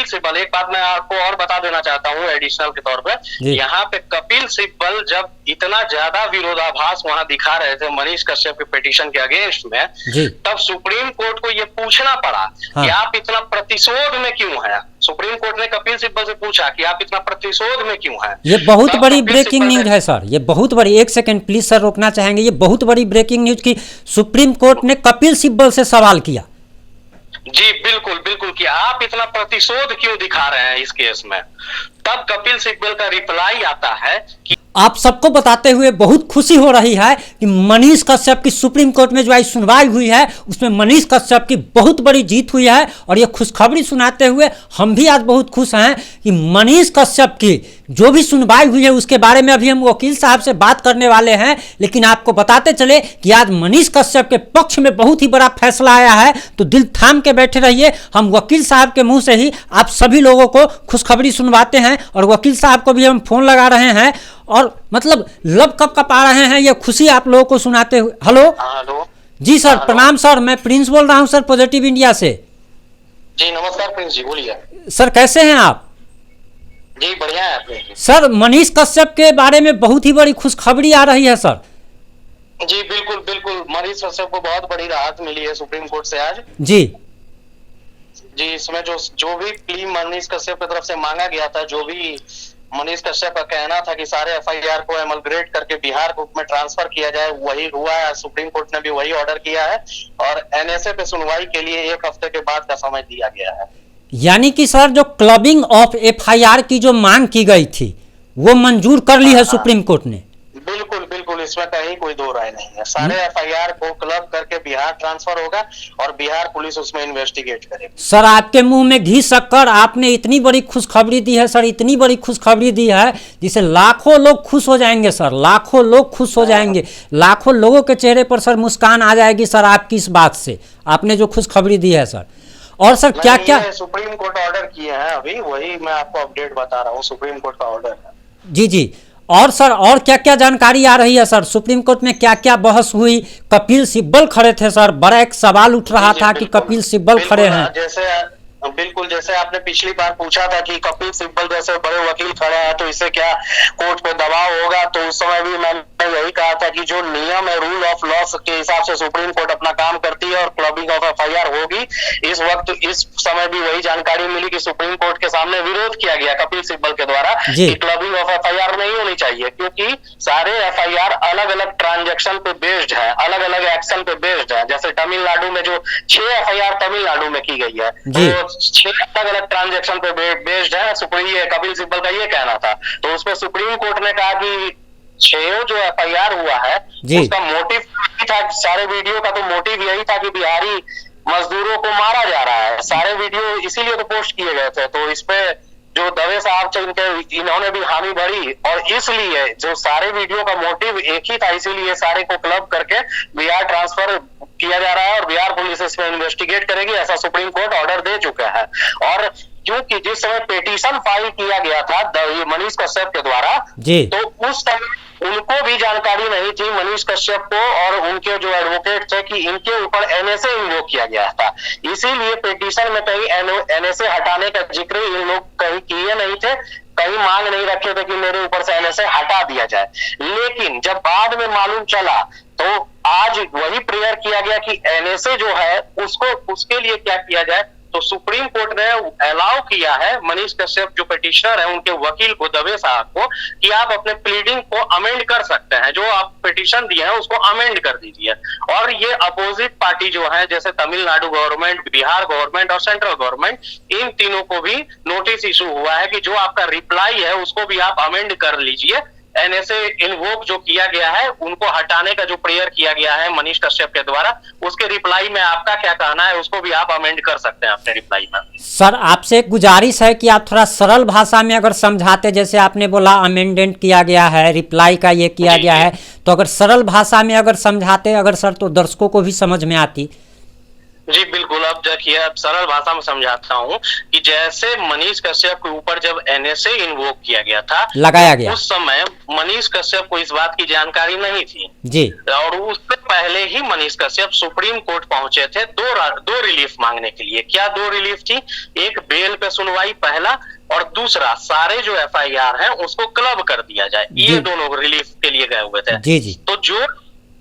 सिब्बल, एक बात मैं आपको और बता देना चाहता हूँ एडिशनल के तौर पे, यहाँ पे कपिल सिब्बल जब इतना ज्यादा विरोधाभास वहां दिखा रहे थे मनीष कश्यप के पिटीशन के अगेंस्ट में, तब सुप्रीम कोर्ट को ये पूछना पड़ा कि आप इतना प्रतिशोध में क्यों हैं। सुप्रीम कोर्ट ने कपिल सिब्बल से पूछा कि आप इतना प्रतिशोध में क्यों हैं। ये बहुत बड़ी ब्रेकिंग न्यूज है सर, ये बहुत बड़ी, एक सेकंड प्लीज सर रोकना चाहेंगे, ये बहुत बड़ी ब्रेकिंग न्यूज की सुप्रीम कोर्ट ने कपिल सिब्बल से सवाल किया। जी बिल्कुल बिल्कुल, कि आप इतना प्रतिशोध क्यों दिखा रहे हैं इस केस में। तब कपिल सिब्बल का रिप्लाई आता है कि आप सबको बताते हुए बहुत खुशी हो रही है कि मनीष कश्यप की सुप्रीम कोर्ट में जो आज सुनवाई हुई है उसमें मनीष कश्यप की बहुत बड़ी जीत हुई है। और ये खुशखबरी सुनाते हुए हम भी आज बहुत खुश हैं कि मनीष कश्यप की जो भी सुनवाई हुई है उसके बारे में अभी हम वकील साहब से बात करने वाले हैं, लेकिन आपको बताते चले कि आज मनीष कश्यप के पक्ष में बहुत ही बड़ा फैसला आया है। तो दिल थाम के बैठे रहिए, हम वकील साहब के मुंह से ही आप सभी लोगों को खुशखबरी सुनवाते हैं। और वकील साहब को भी हम फोन लगा रहे हैं और मतलब लब कप आ रहे हैं ये खुशी आप लोगों को सुनाते हुए। हेलो हेलो जी सर, प्रणाम सर, मैं प्रिंस बोल रहा हूं सर, पॉजिटिव इंडिया से। जी नमस्कार प्रिंस जी, बोलिए सर कैसे हैं आप? जी बढ़िया है सर। मनीष कश्यप के बारे में बहुत ही बड़ी खुशखबरी आ रही है सर। जी बिल्कुल बिल्कुल, मनीष कश्यप को बहुत बड़ी राहत मिली है सुप्रीम कोर्ट से आज। जी इसमें जो भी प्ली मनीष कश्यप की तरफ से मांगा गया था, जो भी मनीष कश्यप का कहना था कि सारे एफआईआर को एमलग्रेट करके बिहार ग्रुप में ट्रांसफर किया जाए, वही हुआ है। सुप्रीम कोर्ट ने भी वही ऑर्डर किया है और एनएसए पे सुनवाई के लिए 1 हफ्ते के बाद का समय दिया गया है। यानी कि सर जो क्लबिंग ऑफ एफआईआर की जो मांग की गई थी वो मंजूर कर ली है सुप्रीम कोर्ट ने। बिल्कुल बिल्कुल, इसमें कहीं कोई दो राय नहीं है। सारे एफआईआर को क्लब करके बिहार ट्रांसफर होगा और बिहार पुलिस उसमें इन्वेस्टिगेट करेगी। सर आपके मुंह में घी शक्कर, आपने इतनी बड़ी खुशखबरी दी है सर, इतनी बड़ी खुशखबरी दी है जिससे लाखों लोग खुश हो जाएंगे सर, लाखों लोग खुश हो जाएंगे, लाखों लोगों के चेहरे पर सर मुस्कान आ जाएगी सर आपकी इस बात से, आपने जो खुशखबरी दी है सर। और सर क्या क्या सुप्रीम कोर्ट ऑर्डर किए हैं अभी, वही मैं आपको अपडेट बता रहा हूँ, सुप्रीम कोर्ट का ऑर्डर है। जी और सर और क्या क्या जानकारी आ रही है सर? सुप्रीम कोर्ट में क्या क्या बहस हुई? कपिल सिब्बल खड़े थे सर, बड़ा एक सवाल उठ रहा था कि कपिल सिब्बल खड़े हैं। जैसे आपने पिछली बार पूछा था कि कपिल सिब्बल जैसे बड़े वकील खड़े हैं तो इससे क्या कोर्ट पे दबाव होगा, तो उस समय भी मैंने यही कहा था कि जो नियम है, रूल ऑफ लॉ के हिसाब से सुप्रीम कोर्ट अपना काम करती है और क्लबिंग ऑफ एफआईआर होगी। इस वक्त इस समय भी वही जानकारी मिली कि सुप्रीम कोर्ट के सामने विरोध किया गया कपिल सिब्बल के द्वारा कि क्लबिंग ऑफ एफआईआर नहीं होनी चाहिए, क्योंकि सारे एफआईआर अलग अलग ट्रांजेक्शन पे बेस्ड है, अलग अलग एक्शन पे बेस्ड है। जैसे तमिलनाडु में जो 6 एफआईआर तमिलनाडु में की गई है, तो 6 अलग अलग ट्रांजेक्शन पे बेस्ड है। कपिल सिब्बल का ये कहना था, तो उसमें सुप्रीम कोर्ट ने कहा कि 6 जो एफआईआर हुआ है उसका मोटिव था, सारे वीडियो का तो मोटिव यही था कि बिहारी मजदूरों को मारा जा रहा है। सारे वीडियो इसीलिए तो पोस्ट किए गए थे। तो इसपे जो दवे साहब थे इन्होंने भी हामी भरी और इसलिए जो सारे वीडियो का मोटिव एक ही था, इसीलिए सारे को क्लब करके बिहार ट्रांसफर किया जा रहा है और बिहार पुलिस इसमें इन्वेस्टिगेट करेगी, ऐसा सुप्रीम कोर्ट ऑर्डर दे चुका है। और क्योंकि जिस समय पिटीशन फाइल किया गया था मनीष कश्यप के द्वारा, तो उस समय उनको भी जानकारी नहीं थी मनीष कश्यप को और उनके जो एडवोकेट थे कि इनके ऊपर एनएसए इन्वोक किया गया था। इसीलिए पिटीशन में कहीं एनएसए हटाने का जिक्र इन लोग कहीं किए नहीं थे, कहीं मांग नहीं रखे थे कि मेरे ऊपर से एनएसए हटा दिया जाए। लेकिन जब बाद में मालूम चला तो आज वही प्रेयर किया गया कि एनएसए जो है उसके लिए क्या किया जाए। तो सुप्रीम कोर्ट ने अलाउ किया है मनीष कश्यप जो पिटिशनर है उनके वकील को, दवे साहब को, कि आप अपने प्लीडिंग को अमेंड कर सकते हैं, जो आप पिटिशन दिए हैं उसको अमेंड कर दीजिए। और ये अपोजिट पार्टी जो है, जैसे तमिलनाडु गवर्नमेंट, बिहार गवर्नमेंट और सेंट्रल गवर्नमेंट, इन तीनों को भी नोटिस इशू हुआ है कि जो आपका रिप्लाई है उसको भी आप अमेंड कर लीजिए। एनएसए इन्वोक जो किया गया है उनको हटाने का जो प्रेयर किया गया है मनीष कश्यप के द्वारा, उसके रिप्लाई में आपका क्या कहना है उसको भी आप अमेंड कर सकते हैं अपने रिप्लाई में। सर आपसे एक गुजारिश है कि आप थोड़ा सरल भाषा में अगर समझाते, जैसे आपने बोला अमेंडेंट किया गया है, रिप्लाई का ये किया गया है, तो अगर सरल भाषा में अगर समझाते अगर सर, तो दर्शकों को भी समझ में आती। जी बिल्कुल, अब देखिए अब सरल भाषा में समझाता हूँ कि जैसे मनीष कश्यप के ऊपर जब एनएसए इन्वोक किया गया था, लगाया गया, उस समय मनीष कश्यप को इस बात की जानकारी नहीं थी जी, और उससे पहले ही मनीष कश्यप सुप्रीम कोर्ट पहुंचे थे दो रिलीफ मांगने के लिए। क्या 2 रिलीफ थी? एक बेल पे सुनवाई पहला, और दूसरा सारे जो एफआईआर हैं उसको क्लब कर दिया जाए। ये दोनों रिलीफ के लिए गए हुए थे। जी जी। तो जो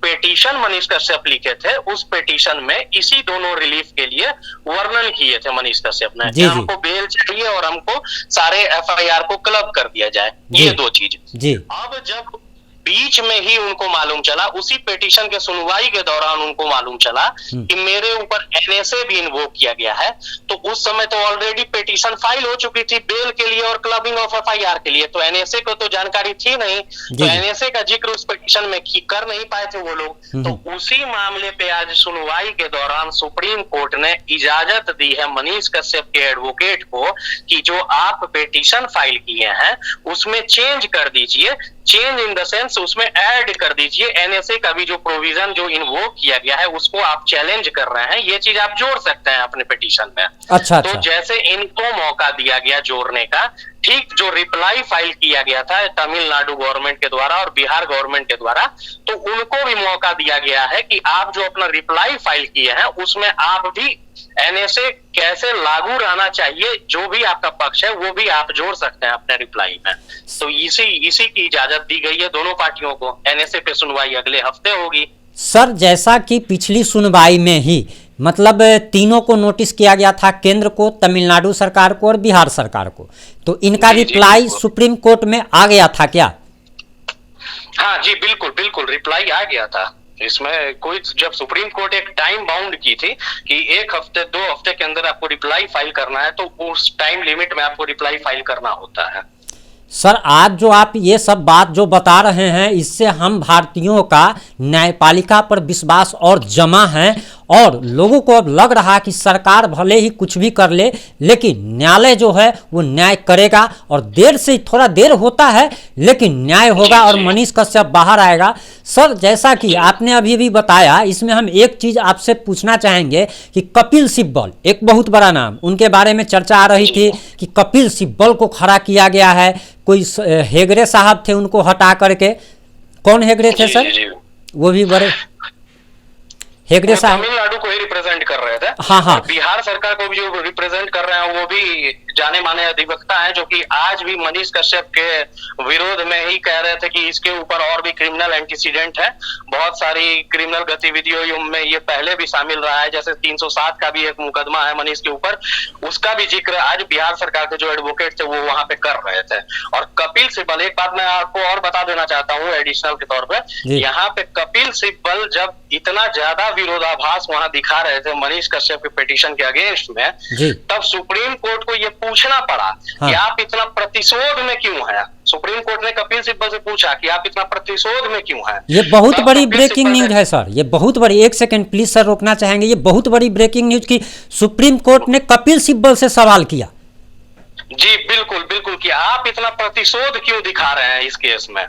पेटिशन मनीष कश्यप लिखे थे उस पेटिशन में इसी दोनों रिलीफ के लिए वर्णन किए थे मनीष कश्यप ने कि हमको बेल चाहिए और हमको सारे एफआईआर को क्लब कर दिया जाए, ये दो चीज। अब जब बीच में ही उनको मालूम चला, उसी पेटिशन के सुनवाई के दौरान उनको मालूम चला कि मेरे ऊपर एनएसए भी इन्वोक किया गया है, तो उस समय तो ऑलरेडी पेटिशन फाइल हो चुकी थी बेल के लिए और क्लबिंग ऑफ एफआईआर के लिए, तो एनएसए को तो जानकारी थी नहीं, तो एनएसए का जिक्र उस पेटिशन में कर नहीं पाए थे वो लोग। तो उसी मामले पे आज सुनवाई के दौरान सुप्रीम कोर्ट ने इजाजत दी है मनीष कश्यप के एडवोकेट को कि जो आप पेटिशन फाइल किए हैं उसमें चेंज कर दीजिए, चेंज इन द सेंस उसमें ऐड कर दीजिए एनएसए का भी जो प्रोविजन जो इन्वोक किया गया है उसको आप चैलेंज कर रहे हैं, ये चीज आप जोड़ सकते हैं अपने पिटीशन में। अच्छा, तो जैसे इनको मौका दिया गया जोड़ने का, ठीक जो रिप्लाई फाइल किया गया था तमिलनाडु गवर्नमेंट के द्वारा और बिहार गवर्नमेंट के द्वारा, तो उनको भी मौका दिया गया है कि आप जो अपना रिप्लाई फाइल किए हैं उसमें आप भी एनएसए कैसे लागू रहना चाहिए, जो भी आपका पक्ष है वो भी आप जोड़ सकते हैं अपने रिप्लाई में। तो इसी की इजाजत दी गई है दोनों पार्टियों को। एनएसए पे सुनवाई अगले हफ्ते होगी। सर जैसा कि पिछली सुनवाई में ही मतलब तीनों को नोटिस किया गया था, केंद्र को, तमिलनाडु सरकार को और बिहार सरकार को, तो इनका रिप्लाई सुप्रीम कोर्ट में आ गया था क्या? हाँ जी, बिल्कुल बिल्कुल रिप्लाई आ गया था। इसमें कोई, जब सुप्रीम कोर्ट एक टाइम बाउंड की थी कि 1 हफ्ते 2 हफ्ते के अंदर आपको रिप्लाई फाइल करना है, तो उस टाइम लिमिट में आपको रिप्लाई फाइल करना होता है। सर आज जो आप ये सब बात जो बता रहे हैं, इससे हम भारतीयों का न्यायपालिका पर विश्वास और जमा है और लोगों को अब लग रहा कि सरकार भले ही कुछ भी कर ले लेकिन न्यायालय जो है वो न्याय करेगा, और देर से थोड़ा देर होता है लेकिन न्याय होगा और मनीष कश्यप बाहर आएगा। सर जैसा कि आपने अभी भी बताया, इसमें हम एक चीज़ आपसे पूछना चाहेंगे कि कपिल सिब्बल एक बहुत बड़ा नाम, उनके बारे में चर्चा आ रही थी कि कपिल सिब्बल को खड़ा किया गया है, कोई हेगड़े साहब थे उनको हटा करके, कौन हेगड़े थे सर? वो भी बड़े हेगड़े साहब तमिलनाडु को ही रिप्रेजेंट कर रहे थे। हाँ हाँ। बिहार सरकार को भी जो रिप्रेजेंट कर रहे हैं वो भी जाने माने अधिवक्ता हैं, जो कि आज भी मनीष कश्यप के विरोध में ही कह रहे थे कि इसके ऊपर और भी क्रिमिनल एंटीसीडेंट है, बहुत सारी क्रिमिनल गतिविधियों में ये पहले भी शामिल रहा है, जैसे 307 का भी एक मुकदमा है मनीष के ऊपर, उसका भी जिक्र आज बिहार सरकार के जो एडवोकेट थे वो वहां पे कर रहे थे। और कपिल सिब्बल, एक बात मैं आपको और बता देना चाहता हूँ एडिशनल के तौर पर, यहाँ पे कपिल सिब्बल जब इतना ज्यादा विरोधाभास वहां दिखा रहे थे मनीष कश्यप के पिटीशन के अगेंस्ट में, तब सुप्रीम कोर्ट को ये पूछना पड़ा कि आप इतना प्रतिशोध में क्यों हैं। सुप्रीम कोर्ट ने कपिल सिब्बल से पूछा कि आप इतना प्रतिशोध में क्यों हैं। ये बहुत बड़ी ब्रेकिंग न्यूज है सर, ये बहुत बड़ी, एक सेकंड प्लीज सर रोकना चाहेंगे, ये बहुत बड़ी ब्रेकिंग न्यूज की सुप्रीम कोर्ट ने कपिल सिब्बल से सवाल किया। जी बिल्कुल बिल्कुल, कि आप इतना प्रतिशोध क्यों दिखा रहे हैं इस केस में।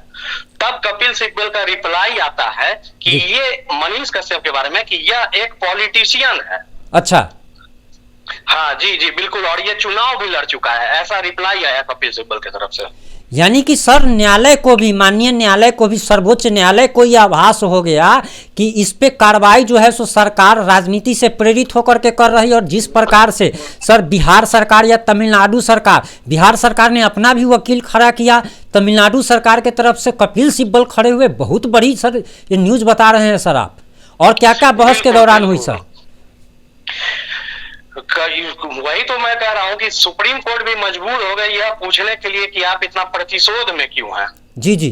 तब कपिल सिब्बल का रिप्लाई आता है कि ये मनीष कश्यप के बारे में कि यह एक पॉलिटिशियन है। अच्छा, हाँ जी जी बिल्कुल, और ये चुनाव भी लड़ चुका है, ऐसा रिप्लाई आया कपिल सिब्बल की तरफ से। यानी कि सर न्यायालय को भी, माननीय न्यायालय को भी, सर्वोच्च न्यायालय को यह आभास हो गया कि इस पे कार्रवाई जो है सो सरकार राजनीति से प्रेरित होकर के कर रही है। और जिस प्रकार से सर बिहार सरकार या तमिलनाडु सरकार, बिहार सरकार ने अपना भी वकील खड़ा किया, तमिलनाडु सरकार के तरफ से कपिल सिब्बल खड़े हुए, बहुत बड़ी सर ये न्यूज बता रहे हैं सर आप। और क्या क्या बहस के दौरान हुई सर? वही तो मैं कह रहा हूँ कि सुप्रीम कोर्ट भी मजबूर हो गई है पूछने के लिए कि आप इतना प्रतिशोध में क्यों हैं। जी जी।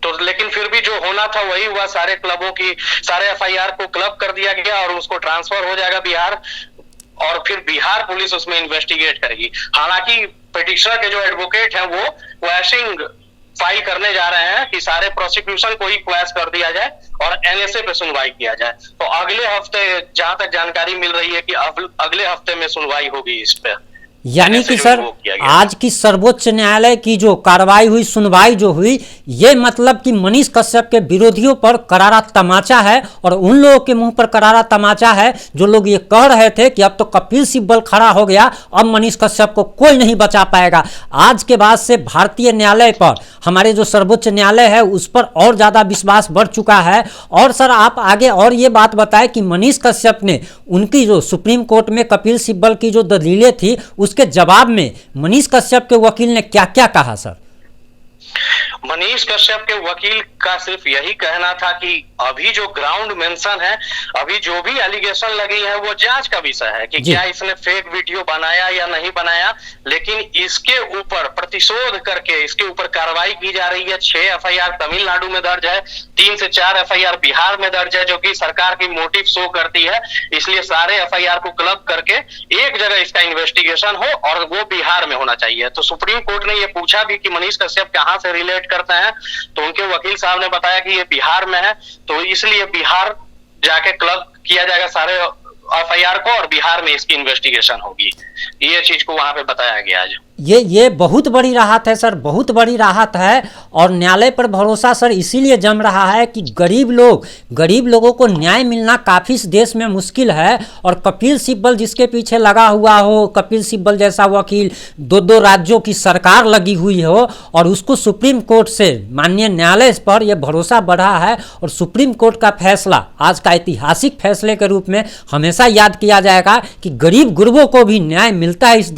तो लेकिन फिर भी जो होना था वही हुआ, सारे क्लबों की, सारे एफआईआर को क्लब कर दिया गया और उसको ट्रांसफर हो जाएगा बिहार, और फिर बिहार पुलिस उसमें इन्वेस्टिगेट करेगी। हालांकि पिटिशनर के जो एडवोकेट हैं वो क्वैशिंग फाइल करने जा रहे हैं कि सारे प्रोसिक्यूशन को ही क्वैश कर दिया जाए और एनएसए पे सुनवाई किया जाए। तो अगले हफ्ते, जहां तक जानकारी मिल रही है कि अगले हफ्ते में सुनवाई होगी इस पे। यानी कि सर आज की सर्वोच्च न्यायालय की जो कार्रवाई हुई, सुनवाई जो हुई, ये मतलब कि मनीष कश्यप के विरोधियों पर करारा तमाचा है और उन लोगों के मुंह पर करारा तमाचा है जो लोग ये कह रहे थे कि अब तो कपिल सिब्बल खड़ा हो गया, अब मनीष कश्यप को कोई नहीं बचा पाएगा। आज के बाद से भारतीय न्यायालय पर, हमारे जो सर्वोच्च न्यायालय है उस पर और ज़्यादा विश्वास बढ़ चुका है। और सर आप आगे और ये बात बताएं कि मनीष कश्यप ने उनकी जो सुप्रीम कोर्ट में कपिल सिब्बल की जो दलीलें थी उसके जवाब में मनीष कश्यप के वकील ने क्या क्या कहा सर? मनीष कश्यप के वकील का सिर्फ यही कहना था कि अभी जो ग्राउंड मेंशन है, अभी जो भी एलिगेशन लगी है वो जांच का विषय है कि क्या इसने फेक वीडियो बनाया या नहीं बनाया, लेकिन इसके ऊपर प्रतिशोध करके इसके ऊपर कार्रवाई की जा रही है। 6 एफआईआर तमिलनाडु में दर्ज है, 3 से 4 एफआईआर बिहार में दर्ज है, जो कि सरकार की मोटिव शो करती है। इसलिए सारे एफआईआर को क्लब करके एक जगह इसका इन्वेस्टिगेशन हो और वो बिहार में होना चाहिए। तो सुप्रीम कोर्ट ने ये पूछा भी कि मनीष कश्यप कहां से रिलेट करते हैं, तो उनके वकील साहब ने बताया कि ये बिहार में है, तो इसलिए बिहार जाके क्लब किया जाएगा सारे एफआईआर को और बिहार में इसकी इन्वेस्टिगेशन होगी। ये चीज को वहां पे बताया गया आज। ये बहुत बड़ी राहत है सर, बहुत बड़ी राहत है। और न्यायालय पर भरोसा सर इसीलिए जम रहा है कि गरीब लोगों को न्याय मिलना काफ़ी इस देश में मुश्किल है। और कपिल सिब्बल जिसके पीछे लगा हुआ हो, कपिल सिब्बल जैसा वकील, 2 राज्यों की सरकार लगी हुई हो, और उसको सुप्रीम कोर्ट से माननीय न्यायालय पर यह भरोसा बढ़ा है। और सुप्रीम कोर्ट का फैसला आज का ऐतिहासिक फैसले के रूप में हमेशा याद किया जाएगा कि गरीब गुरबों को भी न्याय मिलता है इस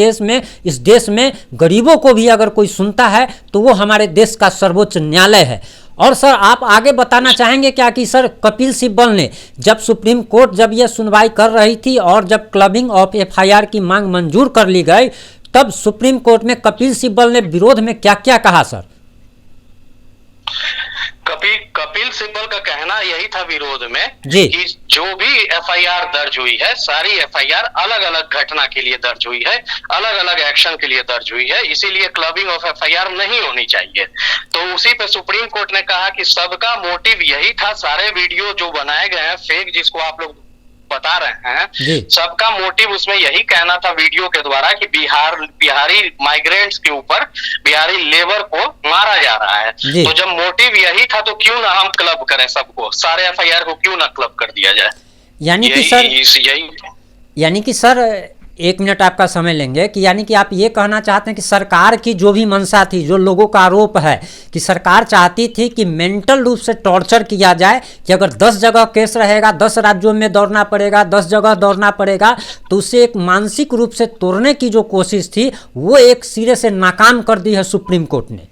देश में गरीबों को भी अगर कोई सुनता है तो वो हमारे देश का सर्वोच्च न्यायालय है। और सर आप आगे बताना चाहेंगे क्या कि सर कपिल सिब्बल ने जब सुप्रीम कोर्ट जब यह सुनवाई कर रही थी और जब क्लबिंग ऑफ एफआईआर की मांग मंजूर कर ली गई, तब सुप्रीम कोर्ट में कपिल सिब्बल ने विरोध में क्या क्या कहा सर? कपिल सिब्बल का कहना यही था विरोध में जी कि जो भी एफआईआर दर्ज हुई है, सारी एफआईआर अलग अलग घटना के लिए दर्ज हुई है, अलग अलग एक्शन के लिए दर्ज हुई है, इसीलिए क्लबिंग ऑफ एफआईआर नहीं होनी चाहिए। तो उसी पे सुप्रीम कोर्ट ने कहा कि सबका मोटिव यही था, सारे वीडियो जो बनाए गए हैं फेक, जिसको आप लोग बता रहे हैं, सबका मोटिव उसमें यही कहना था वीडियो के द्वारा कि बिहारी माइग्रेंट्स के ऊपर बिहारी लेबर को मारा जा रहा है। तो जब मोटिव यही था तो क्यों ना हम क्लब करें सबको, सारे एफआईआर को क्यों ना क्लब कर दिया जाए। यानी कि सर 1 मिनट आपका समय लेंगे कि यानी कि आप ये कहना चाहते हैं कि सरकार की जो भी मंशा थी, जो लोगों का आरोप है कि सरकार चाहती थी कि मेंटल रूप से टॉर्चर किया जाए, कि अगर 10 जगह केस रहेगा, 10 राज्यों में दौड़ना पड़ेगा, 10 जगह दौड़ना पड़ेगा, तो उसे एक मानसिक रूप से तोड़ने की जो कोशिश थी वो एक सिरे से नाकाम कर दी है सुप्रीम कोर्ट ने।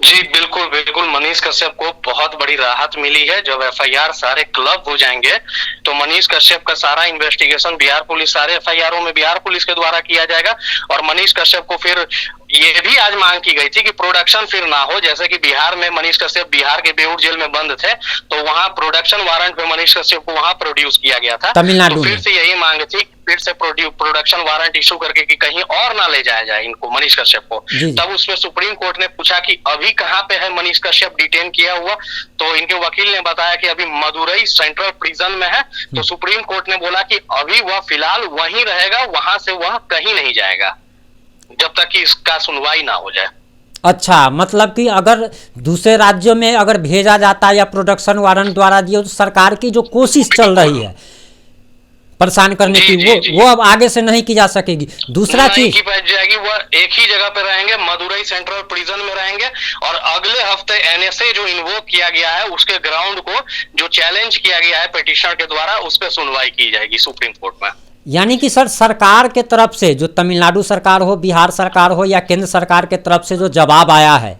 जी बिल्कुल बिल्कुल, मनीष कश्यप को बहुत बड़ी राहत मिली है। जब एफआईआर सारे क्लब हो जाएंगे तो मनीष कश्यप का सारा इन्वेस्टिगेशन बिहार पुलिस, सारे एफआईआरों में बिहार पुलिस के द्वारा किया जाएगा। और मनीष कश्यप को फिर ये भी आज मांग की गई थी कि प्रोडक्शन फिर ना हो, जैसे कि बिहार में मनीष कश्यप बिहार के बेऊर जेल में बंद थे, तो वहां प्रोडक्शन वारंट पे मनीष कश्यप को वहां प्रोड्यूस किया गया था तमिलनाडु। तो फिर से यही मांग थी, फिर से प्रोडक्शन वारंट इशू करके कि कहीं और ना ले जाया जाए इनको, मनीष कश्यप को। तब उसमें सुप्रीम कोर्ट ने पूछा कि अभी कहाँ पे है मनीष कश्यप डिटेन किया हुआ, तो इनके वकील ने बताया कि अभी मदुरई सेंट्रल प्रिजन में है। तो सुप्रीम कोर्ट ने बोला कि अभी वह फिलहाल वहीं रहेगा, वहां से वह कहीं नहीं जाएगा जब तक कि इसका सुनवाई ना हो जाए। अच्छा, मतलब कि अगर दूसरे राज्यों में अगर भेजा जाता है या प्रोडक्शन वारंट द्वारा दिया, तो सरकार की जो कोशिश चल रही है परेशान करने की, वो अब आगे से नहीं की जा सकेगी। दूसरा चीज की जाएगी, वो एक ही जगह पे रहेंगे, मदुरई सेंट्रल प्रिजन में रहेंगे। और अगले हफ्ते एनएसए जो इन्वोक किया गया है उसके ग्राउंड को जो चैलेंज किया गया है पिटीशनर के द्वारा, उस पर सुनवाई की जाएगी सुप्रीम कोर्ट में। यानी कि सर सरकार के तरफ से, जो तमिलनाडु सरकार हो, बिहार सरकार हो या केंद्र सरकार के तरफ से जो जवाब आया है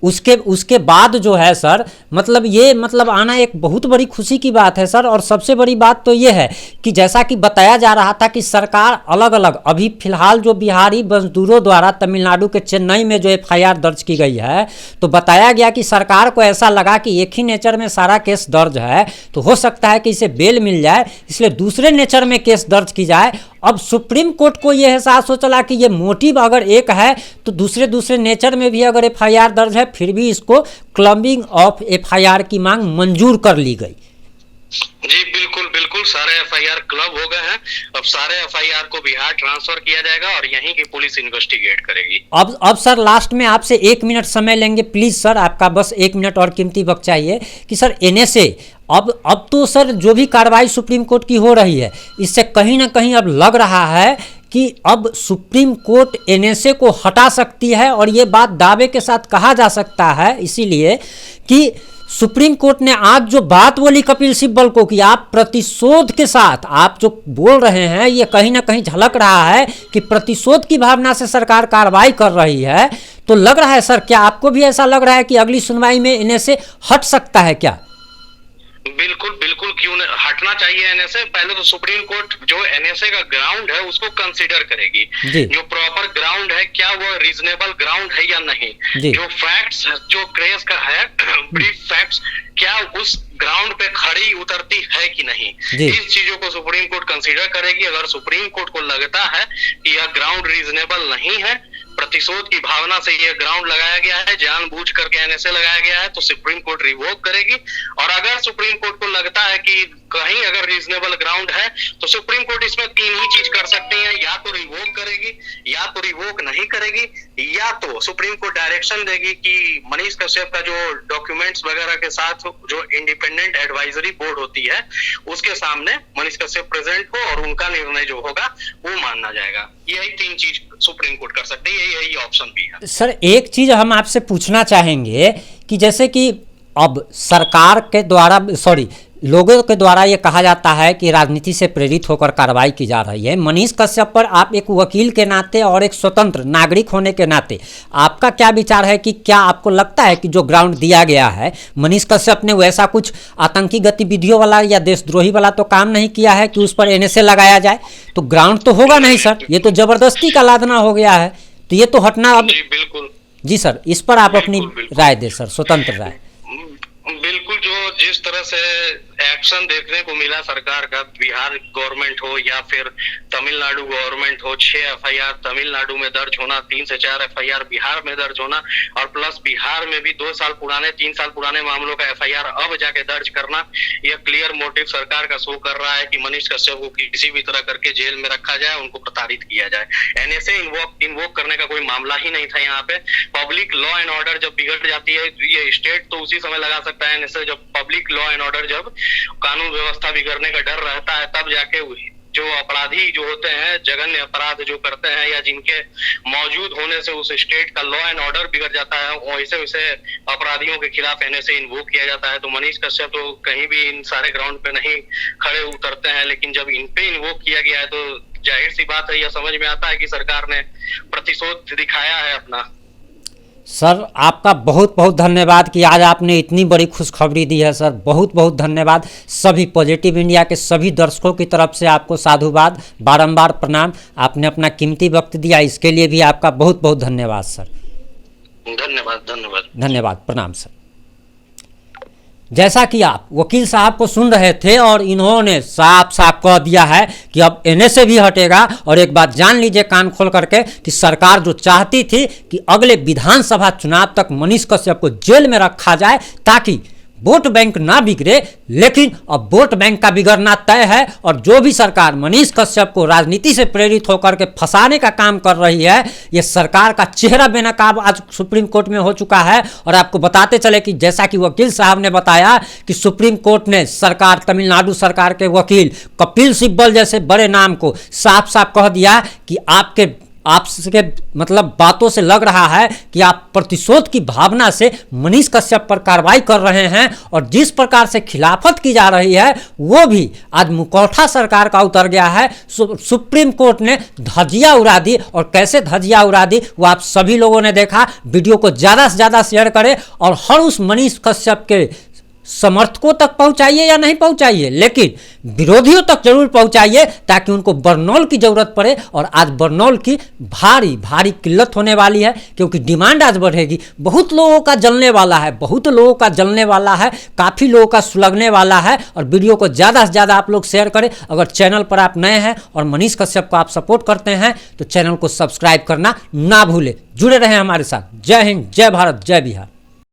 उसके बाद जो है सर, मतलब ये मतलब आना एक बहुत बड़ी खुशी की बात है सर। और सबसे बड़ी बात तो ये है कि जैसा कि बताया जा रहा था कि सरकार अलग अलग, अभी फिलहाल जो बिहारी मजदूरों द्वारा तमिलनाडु के चेन्नई में जो एफआईआर दर्ज की गई है, तो बताया गया कि सरकार को ऐसा लगा कि एक ही नेचर में सारा केस दर्ज है, तो हो सकता है कि इसे बेल मिल जाए, इसलिए दूसरे नेचर में केस दर्ज की जाए। अब सुप्रीम कोर्ट को यह एहसास हो चला कि ये मोटिव अगर एक है तो दूसरे नेचर में भी अगर एफआईआर दर्ज है, फिर भी इसको क्लबिंग ऑफ एफआईआर की मांग मंजूर कर ली गई। जी बिल्कुल बिल्कुल, सारे एफआईआर क्लब हो गए हैं। अब सारे एफआईआर को बिहार ट्रांसफर किया जाएगा और यहीं की पुलिस इन्वेस्टिगेट करेगी। अब सर लास्ट में आपसे 1 मिनट समय लेंगे प्लीज सर, आपका बस 1 मिनट और कीमती वक्त चाहिए कि सर एनएसए अब तो सर जो भी कार्रवाई सुप्रीम कोर्ट की हो रही है, इससे कहीं ना कहीं अब लग रहा है कि अब सुप्रीम कोर्ट एनएसए को हटा सकती है। और ये बात दावे के साथ कहा जा सकता है इसीलिए कि सुप्रीम कोर्ट ने आज जो बात बोली कपिल सिब्बल को कि आप प्रतिशोध के साथ आप जो बोल रहे हैं, ये कहीं ना कहीं झलक रहा है कि प्रतिशोध की भावना से सरकार कार्रवाई कर रही है। तो लग रहा है सर, क्या आपको भी ऐसा लग रहा है कि अगली सुनवाई में इन्हें से हट सकता है क्या? बिल्कुल बिल्कुल, क्यों हटना चाहिए एनएसए। पहले तो सुप्रीम कोर्ट जो एनएसए का ग्राउंड है उसको कंसीडर करेगी, जो प्रॉपर ग्राउंड है क्या वो रीजनेबल ग्राउंड है या नहीं, जो फैक्ट्स जो केस का है ब्रीफ फैक्ट्स क्या उस ग्राउंड पे खड़ी उतरती है कि नहीं, इस चीजों को सुप्रीम कोर्ट कंसीडर करेगी। अगर सुप्रीम कोर्ट को लगता है कि यह ग्राउंड रीजनेबल नहीं है, प्रतिशोध की भावना से यह ग्राउंड लगाया गया है, जानबूझ करके एनएसए लगाया गया है, तो सुप्रीम कोर्ट रिवोक करेगी। और अगर सुप्रीम कोर्ट को लगता है कि कहीं अगर रीजनेबल ग्राउंड है तो सुप्रीम कोर्ट इसमें तीन ही चीज कर सकती है, या तो रिवोक करेगी, या तो रिवोक नहीं करेगी, या तो सुप्रीम कोर्ट डायरेक्शन देगी कि मनीष कश्यप का जो डॉक्यूमेंट्स वगैरह के साथ जो इंडिपेंडेंट एडवाइजरी बोर्ड होती है उसके सामने मनीष कश्यप प्रेजेंट हो और उनका निर्णय जो होगा वो मानना जाएगा। यही तीन चीज सुप्रीम कोर्ट कर सकती है, यही ऑप्शन भी है। सर एक चीज हम आपसे पूछना चाहेंगे कि जैसे कि अब सरकार के द्वारा लोगों के द्वारा ये कहा जाता है कि राजनीति से प्रेरित होकर कार्रवाई की जा रही है। मनीष कश्यप पर आप एक वकील के नाते और एक स्वतंत्र नागरिक होने के नाते आपका क्या विचार है कि क्या आपको लगता है कि जो ग्राउंड दिया गया है मनीष कश्यप ने वैसा कुछ आतंकी गतिविधियों वाला या देशद्रोही वाला तो काम नहीं किया है कि उस पर एनएसए लगाया जाए? तो ग्राउंड तो होगा नहीं सर, ये तो जबरदस्ती का लादना हो गया है, तो ये तो हटना अब। बिल्कुल जी सर, इस पर आप अपनी राय दे सर, स्वतंत्र राय। बिल्कुल, जो जिस तरह से एक्शन देखने को मिला सरकार का, बिहार गवर्नमेंट हो या फिर तमिलनाडु गवर्नमेंट हो, 6 एफआईआर तमिलनाडु में दर्ज होना, 3 से 4 एफआईआर बिहार में दर्ज होना, और प्लस बिहार में भी 2 साल पुराने 3 साल पुराने मामलों का एफआईआर अब जाके दर्ज करना, यह क्लियर मोटिव सरकार का शो कर रहा है कि मनीष कश्यप को किसी भी तरह करके जेल में रखा जाए, उनको प्रताड़ित किया जाए। एनएसए इन्वोक करने का कोई मामला ही नहीं था यहाँ पे। पब्लिक लॉ एंड ऑर्डर जब बिगड़ जाती है, ये स्टेट तो उसी समय लगा सकता है एनएसए, जब पब्लिक लॉ एंड ऑर्डर, जब कानून व्यवस्था बिगड़ने का डर रहता है, तब जाके जो अपराधी जो होते हैं, जघन्य अपराध जो करते हैं या जिनके मौजूद होने से उस स्टेट का लॉ एंड ऑर्डर बिगड़ जाता है, वैसे वैसे अपराधियों के खिलाफ एनएसए इन्वोक किया जाता है। तो मनीष कश्यप तो कहीं भी इन सारे ग्राउंड पे नहीं खड़े उतरते हैं, लेकिन जब इन पे इन्वोक किया गया है तो जाहिर सी बात है, यह समझ में आता है कि सरकार ने प्रतिशोध दिखाया है अपना। सर आपका बहुत बहुत धन्यवाद कि आज आपने इतनी बड़ी खुशखबरी दी है सर, बहुत बहुत धन्यवाद। सभी पॉजिटिव इंडिया के सभी दर्शकों की तरफ से आपको साधुवाद, बारंबार प्रणाम। आपने अपना कीमती वक्त दिया, इसके लिए भी आपका बहुत बहुत धन्यवाद सर। धन्यवाद धन्यवाद धन्यवाद, प्रणाम सर। जैसा कि आप वकील साहब को सुन रहे थे और इन्होंने साफ साफ कह दिया है कि अब एनएसए भी हटेगा। और एक बात जान लीजिए कान खोल करके कि सरकार जो चाहती थी कि अगले विधानसभा चुनाव तक मनीष कश्यप को जेल में रखा जाए ताकि वोट बैंक ना बिगड़े, लेकिन अब वोट बैंक का बिगड़ना तय है। और जो भी सरकार मनीष कश्यप को राजनीति से प्रेरित होकर के फंसाने का काम कर रही है, ये सरकार का चेहरा बेनकाब आज सुप्रीम कोर्ट में हो चुका है। और आपको बताते चले कि जैसा कि वकील साहब ने बताया कि सुप्रीम कोर्ट ने सरकार, तमिलनाडु सरकार के वकील कपिल सिब्बल जैसे बड़े नाम को साफ साफ कह दिया कि आपके मतलब बातों से लग रहा है कि आप प्रतिशोध की भावना से मनीष कश्यप पर कार्रवाई कर रहे हैं। और जिस प्रकार से खिलाफत की जा रही है वो भी आज मुखौटा सरकार का उतर गया है। सुप्रीम कोर्ट ने धज्जियां उड़ा दी, और कैसे धज्जियां उड़ा दी वो आप सभी लोगों ने देखा। वीडियो को ज़्यादा से ज़्यादा शेयर करें और हर उस मनीष कश्यप के समर्थकों तक पहुंचाइए या नहीं पहुंचाइए, लेकिन विरोधियों तक जरूर पहुंचाइए ताकि उनको बरनौल की जरूरत पड़े। और आज बरनौल की भारी भारी किल्लत होने वाली है, क्योंकि डिमांड आज बढ़ेगी। बहुत लोगों का जलने वाला है, बहुत लोगों का जलने वाला है, काफ़ी लोगों का सुलगने वाला है। और वीडियो को ज़्यादा से ज़्यादा आप लोग शेयर करें। अगर चैनल पर आप नए हैं और मनीष कश्यप को आप सपोर्ट करते हैं तो चैनल को सब्सक्राइब करना ना भूलें। जुड़े रहें हमारे साथ। जय हिंद, जय भारत, जय बिहार।